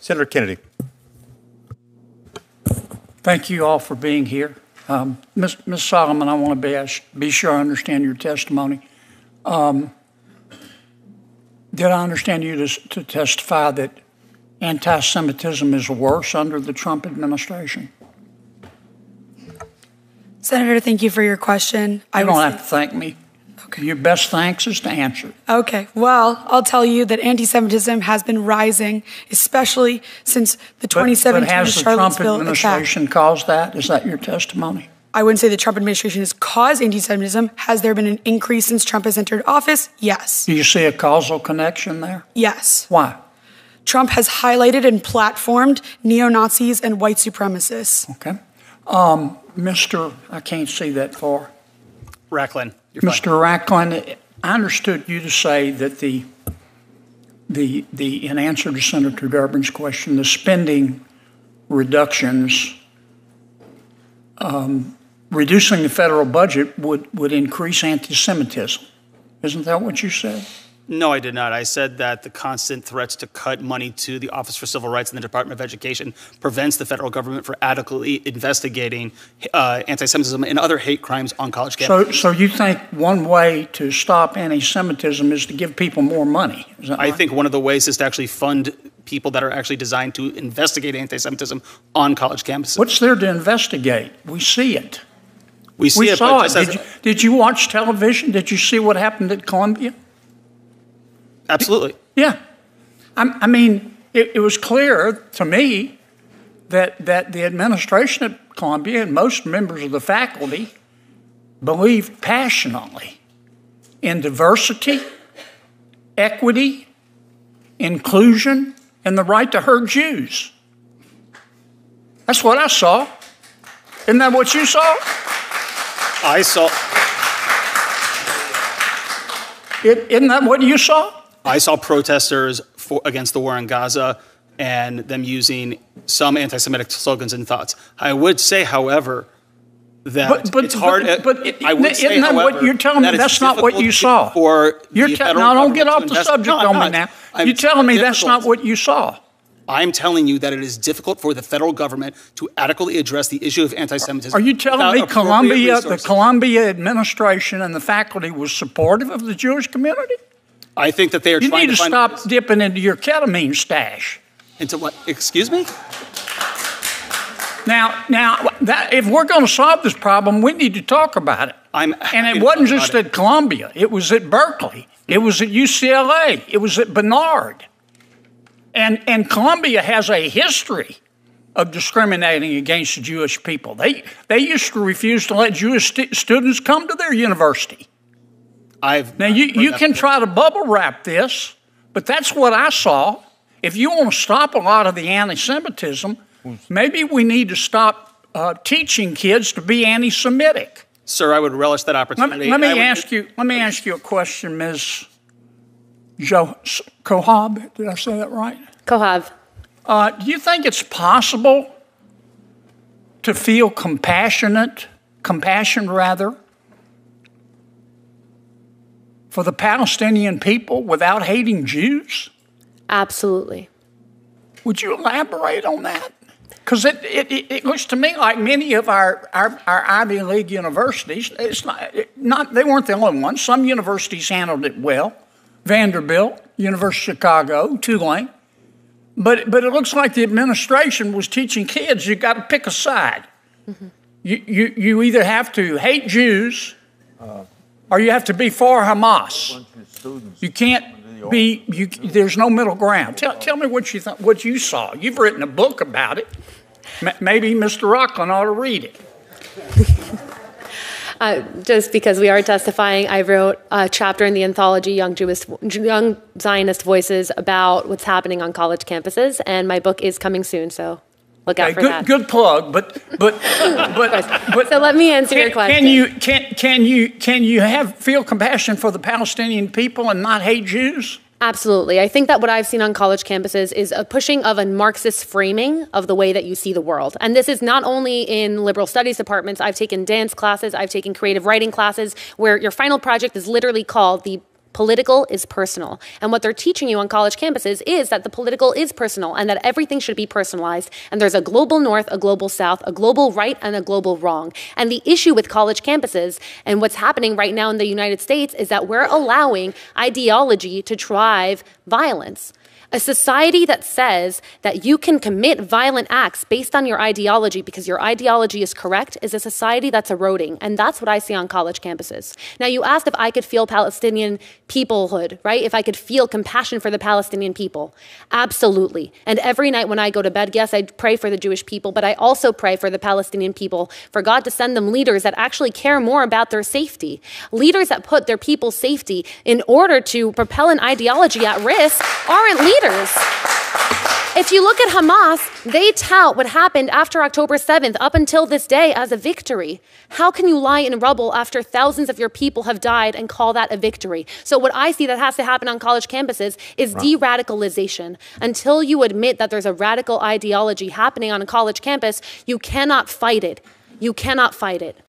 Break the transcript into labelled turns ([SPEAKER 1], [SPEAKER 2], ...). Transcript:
[SPEAKER 1] Senator Kennedy.
[SPEAKER 2] Thank you all for being here. Ms. Solomon, I want to be sure I understand your testimony. Did I understand you to testify that anti-Semitism is worse under the Trump administration?
[SPEAKER 3] Senator, thank you for your question.
[SPEAKER 2] You don't have to thank me. Okay. Your best thanks is to answer.
[SPEAKER 3] Okay. Well, I'll tell you that anti-Semitism has been rising, especially since the 2017
[SPEAKER 2] but has the Trump administration caused that? Is that your testimony?
[SPEAKER 3] I wouldn't say the Trump administration has caused anti-Semitism. Has there been an increase since Trump has entered office? Yes.
[SPEAKER 2] Do you see a causal connection there?
[SPEAKER 3] Yes.
[SPEAKER 2] Why?
[SPEAKER 3] Trump has highlighted and platformed neo-Nazis and white supremacists.
[SPEAKER 2] Okay. Mr. I can't see that far.
[SPEAKER 4] Racklin.
[SPEAKER 2] Mr. Racklin, I understood you to say that in answer to Senator Durbin's question, the spending reductions, reducing the federal budget would increase anti-Semitism. Isn't that what you said?
[SPEAKER 4] No, I did not. I said that the constant threats to cut money to the Office for Civil Rights and the Department of Education prevents the federal government from adequately investigating anti-Semitism and other hate crimes on college campuses.
[SPEAKER 2] So you think one way to stop anti-Semitism is to give people more money? Is that right?
[SPEAKER 4] I think one of the ways is to actually fund people that are actually designed to investigate anti-Semitism on college campuses.
[SPEAKER 2] What's there to investigate? We see it.
[SPEAKER 4] We
[SPEAKER 2] saw it. Did you watch television? Did you see what happened at Columbia?
[SPEAKER 4] Absolutely.
[SPEAKER 2] Yeah. I mean, it was clear to me that the administration at Columbia and most members of the faculty believed passionately in diversity, equity, inclusion, and the right to hurt Jews. That's what I saw. Isn't that what you saw?
[SPEAKER 4] I saw.
[SPEAKER 2] Isn't that what you saw?
[SPEAKER 4] I saw protesters against the war in Gaza and them using some anti-Semitic slogans and thoughts. I would say, however, that it's hard. I would say,
[SPEAKER 2] isn't that
[SPEAKER 4] however,
[SPEAKER 2] what you're telling me? That's not what you saw. Now, don't get off the subject on me now. You're telling me that's not what you saw.
[SPEAKER 4] I'm telling you that it is difficult for the federal government to adequately address the issue of anti-Semitism.
[SPEAKER 2] Are you telling me the Columbia administration and the faculty was supportive of the Jewish community?
[SPEAKER 4] I think that they are trying to find...
[SPEAKER 2] You need to stop dipping into your ketamine stash.
[SPEAKER 4] Into what? Excuse me?
[SPEAKER 2] Now, if we're going to solve this problem, we need to talk about it. And it wasn't just at Columbia. It was at Berkeley. It was at UCLA. It was at Barnard. And Columbia has a history of discriminating against the Jewish people. They used to refuse to let Jewish students come to their university. Now, you can try to bubble wrap this, but that's what I saw. If you want to stop a lot of the anti-Semitism, maybe we need to stop teaching kids to be anti-Semitic.
[SPEAKER 4] Sir, I would relish that opportunity.
[SPEAKER 2] Let me ask you a question, Ms. Kohab. Did I say that right?
[SPEAKER 5] Kohab.
[SPEAKER 2] Do you think it's possible to feel compassion for the Palestinian people without hating Jews?
[SPEAKER 5] Absolutely.
[SPEAKER 2] Would you elaborate on that? Because it looks to me like many of our Ivy League universities, they weren't the only ones. Some universities handled it well. Vanderbilt, University of Chicago, Tulane. But it looks like the administration was teaching kids you got to pick a side. Mm-hmm. You either have to hate Jews or you have to be for Hamas. You can't be. There's no middle ground. Tell me what you saw. You've written a book about it. Maybe Mr. Rocklin ought to read it.
[SPEAKER 5] Just because we are testifying, I wrote a chapter in the anthology Young Zionist Voices about what's happening on college campuses, and my book is coming soon, so look out for that.
[SPEAKER 2] Good plug, but
[SPEAKER 5] so let me answer your question.
[SPEAKER 2] Can you feel compassion for the Palestinian people and not hate Jews?
[SPEAKER 5] Absolutely. I think that what I've seen on college campuses is a pushing of a Marxist framing of the way that you see the world. And this is not only in liberal studies departments. I've taken dance classes. I've taken creative writing classes where your final project is literally called the Political is personal. And what they're teaching you on college campuses is that the political is personal and that everything should be personalized. And there's a global north, a global south, a global right, and a global wrong. And the issue with college campuses and what's happening right now in the United States is that we're allowing ideology to drive violence. A society that says that you can commit violent acts based on your ideology because your ideology is correct is a society that's eroding. And that's what I see on college campuses. Now, you asked if I could feel Palestinian peoplehood, right? If I could feel compassion for the Palestinian people. Absolutely. And every night when I go to bed, yes, I pray for the Jewish people, but I also pray for the Palestinian people, for God to send them leaders that actually care more about their safety. Leaders that put their people's safety in order to propel an ideology at risk aren't leaders. If you look at Hamas, they tout what happened after October 7th up until this day as a victory. How can you lie in rubble after thousands of your people have died and call that a victory? So what I see that has to happen on college campuses is de-radicalization. Until you admit that there's a radical ideology happening on a college campus, you cannot fight it. You cannot fight it.